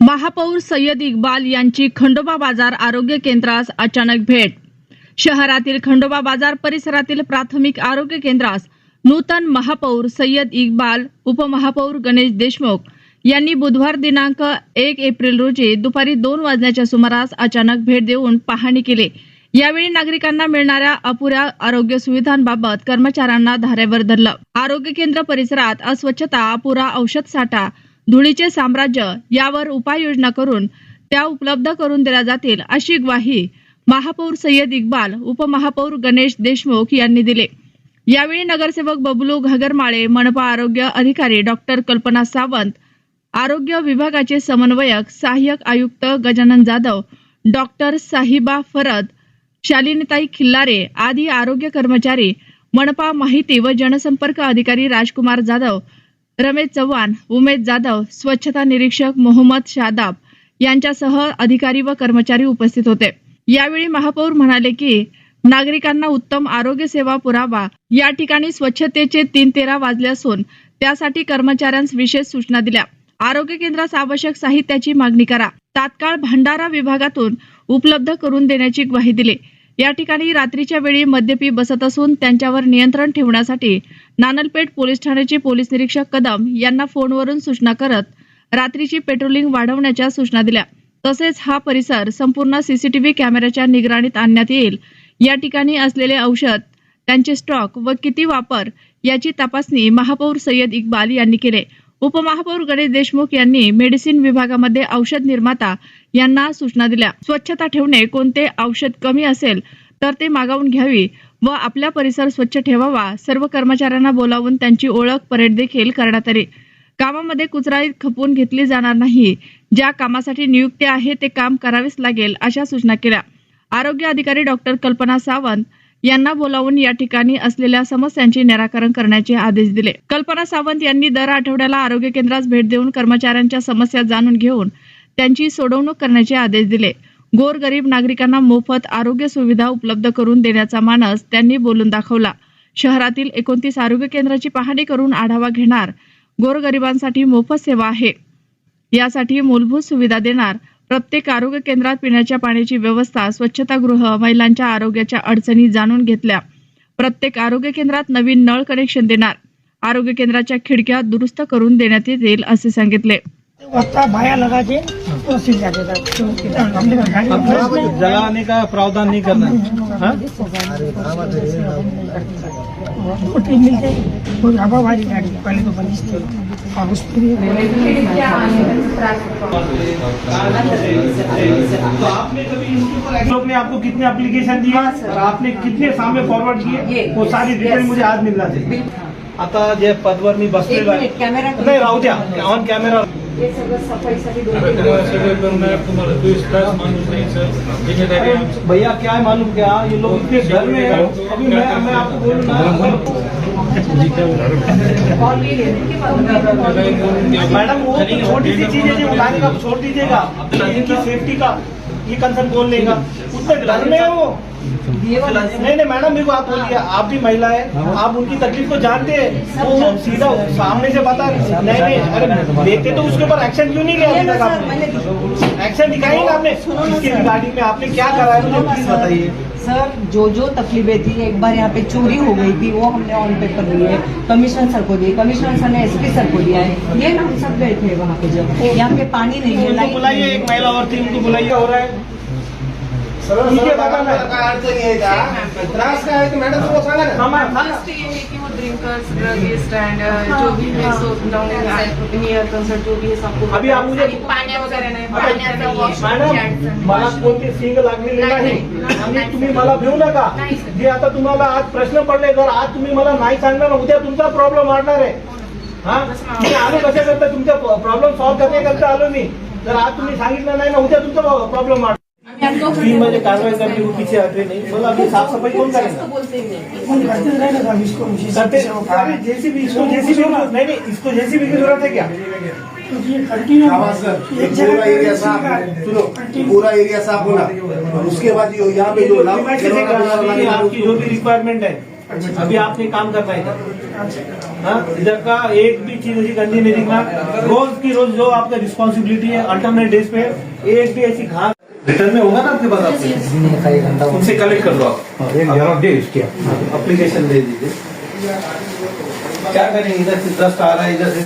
महापौर सय्यद इक्बाल यांची खंडोबा बाजार आरोग्य केंद्रास अचानक भेट। शहरातील खंडोबा बाजार परिसरातील प्राथमिक आरोग्य केंद्रास नूतन महापौर सय्यद इक्बाल, उपमहापौर गणेश देशमुख यांनी बुधवार दिनांक 1 एप्रिल रोजी दुपारी 2 वाजण्याच्या सुमारास अचानक भेट देऊन पाहणी केली। यावेळी नागरिकांना मिळणाऱ्या अपुऱ्या आरोग्य सुविधांबाबत कर्मचाऱ्यांना धारेवर धरलं। आरोग्य केंद्र परिसरात अस्वच्छता, अपुरा औषध साठा, धुळीचे साम्राज्य यावर उपाययोजना करून त्या उपलब्ध करून दिल्या जातील अशी ग्वाही महापौर सय्यद इक्बाल, उपमहापौर गणेश देशमुख यांनी दिले। यावेळी नगरसेवक बबलू घागरमाळे, मनपा आरोग्य अधिकारी डॉक्टर कल्पना सावंत, आरोग्य विभागाचे समन्वयक सहाय्यक आयुक्त गजानन जाधव, डॉक्टर साहिबा फरद, शालिनीताई खिल्लारे आदी आरोग्य कर्मचारी, मनपा माहिती व जनसंपर्क अधिकारी राजकुमार जाधव, रमेश चव्हाण, उमेश जाधव, स्वच्छता निरीक्षक मोहम्मद शादाब यांच्यासह अधिकारी व कर्मचारी उपस्थित होते। यावेळी महापौर म्हणाले की नागरिकांना उत्तम आरोग्य सेवा पुरावा। या ठिकाणी स्वच्छतेचे 3-13 वाजले असून त्यासाठी कर्मचाऱ्यांस विशेष सूचना दिल्या। आरोग्य केंद्रास आवश्यक साहित्याची मागणी करा, तात्काळ भंडारा विभागातून उपलब्ध करून देण्याची ग्वाही दिली। या ठिकाणी रात्रीच्या वेळी मद्यपी बसत असून त्यांच्यावर नियंत्रण ठेवण्यासाठी नानलपेठ पोलीस ठाण्याचे पोलीस निरीक्षक कदम यांना फोनवरून सूचना करत रात्रीची पेट्रोलिंग वाढवण्याच्या सूचना दिल्या। तसेच हा परिसर संपूर्ण सीसीटीव्ही कॅमेऱ्याच्या निगराणीत आणण्यात येईल। या ठिकाणी असलेले औषध, त्यांचे स्टॉक व किती वापर याची तपासणी महापौर सय्यद इक्बाल यांनी केले। उपमहापौर गणेश देशमुख यांनी मेडिसिन विभागामध्ये औषध निर्माता यांना सूचना दिल्या। स्वच्छता ठेवणे, कोणते औषध कमी असेल तर ते मागवून घ्यावी व आपला परिसर स्वच्छ ठेवावा। सर्व कर्मचाऱ्यांना बोलावून त्यांची ओळख परेड देखील करण्यात आली। कामामध्ये कुचराई खपवून घेतली जाणार नाही। ज्या कामासाठी नियुक्ती आहे ते काम करावेच लागेल अशा सूचना केल्या। आरोग्य अधिकारी डॉक्टर कल्पना सावंत यांना बोलावून या ठिकाणी असलेल्या समस्यांचे निराकरण करण्याचे आदेश दिले। कल्पना सावंत यांनी दर आठवड्याला आरोग्य केंद्रास भेट देऊन कर्मचाऱ्यांच्या समस्या जाणून घेऊन त्यांची सोडवणूक करण्याचे आदेश दिले। गोरगरीब नागरिकांना मोफत आरोग्य सुविधा उपलब्ध करून देण्याचा मानस त्यांनी बोलून दाखवला। शहरातील 29 आरोग्य केंद्राची पाहणी करून आढावा घेणार। गोरगरिबांसाठी मोफत सेवा आहे, यासाठी मूलभूत सुविधा देणार। प्रत्येक आरोग्य केंद्रात पिण्याच्या पाण्याची व्यवस्था, स्वच्छतागृह, महिलांच्या आरोग्याच्या अडचणी जाणून घेतल्या। प्रत्येक आरोग्य केंद्रात नवीन नळ कनेक्शन देणार। आरोग्य केंद्राच्या खिडक्या दुरुस्त करून देण्यात येतील असे सांगितले। जलाने का प्रावधान नहीं करना। लोग ने आपको कितने एप्लीकेशन दिए और आपने कितने सामने फॉरवर्ड किए, वो सारी डिटेल मुझे आज मिलना चाहिए। आता जे पदवर मी बसलेलो आहे, नाही राहू द्या, ऑन कॅमेरा भैया क्या है मालूम क्या, ये लोग इतने डर में है। अभी मैं आपको बोलूँ मैडम, वो छोटी सी चीजें जो उठाने का छोड़ दीजिएगा, इनकी सेफ्टी का ये कंसर्न बोल लेगा, उतने डर में है वो। नहीं मैडम, मेरे को आप बोलिए, आप भी महिला है, आप उनकी तकलीफ को जानते हैं, वो सीधा सामने से बता नहीं, अरे देते तो उसके ऊपर एक्शन क्यों नहीं लिया अभी तक आपने? एक्शन दिखाइए ना आपने, इसकी गाड़ी में आपने क्या करा है मुझे प्लीज बताइए। सर, जो तकलीफें थी, एक बार यहाँ पे चोरी हो गई थी, वो हमने ऑन पेपर दिए, कमिश्नर सर को दिए, कमिश्नर सर ने एसपी सर को दिया है। ये ना हम सब गए थे वहाँ पे, जब यहाँ पे पानी नहीं है, लाइट बुलाइए, एक महिला और थी, उनको बुलाइए। हो रहा है ठीक है, त्रास का है कि मैडम को सांगा ना। ड्रिंकर्स, ड्रगिस्ट एंड जो भी है सो हियर कंसर्न जो भी है सबको अभी आप मुझे पाण्या वगैरे नाही, पाण्याचा वॉश मॅडम, मला कोणती सिंग लागलेली नाही आणि तुम्ही मला घेऊ नका। जे आता तुम्हाला आज प्रश्न पडले, जर आज तुम्ही मला नाही सांगणार, उद्या तुमचा प्रॉब्लेम वाढणार आहे। हा, मी आलो कशा करता, तुमचा प्रॉब्लेम सॉल्व्ह करण्याकरता आलो मी। जर आज तुम्ही सांगितलं नाही ना, उद्या तुमचा प्रॉब्लेम वाढणार। 3 बजे कार्रवाई करनी, वो पीछे हटे नहीं। बोला अभी साफ सफाई कौन करेगा? जेसीबी, इसको जेसीबी नहीं, इसको जेसीबी की जरूरत है क्या? पूरा एरिया साफ, सुनो, पूरा एरिया साफ होना, और उसके बाद यहाँ पे जो आपकी जो भी रिक्वायरमेंट है अभी आपने काम करना है हाँ, इधर का एक भी चीज ऐसी गंदी नहीं दिखना। रोज की रोज जो आपका रिस्पॉन्सिबिलिटी है अल्टरनेट डेज पे एक भी ऐसी घास रिटर्न में होगा ना आपके पास, आपके उनसे कलेक्ट कर लो आप, एक जरूर दे इसकी एप्लीकेशन दे दीजिए। क्या करें, इधर से डस्ट आ रहा है, इधर से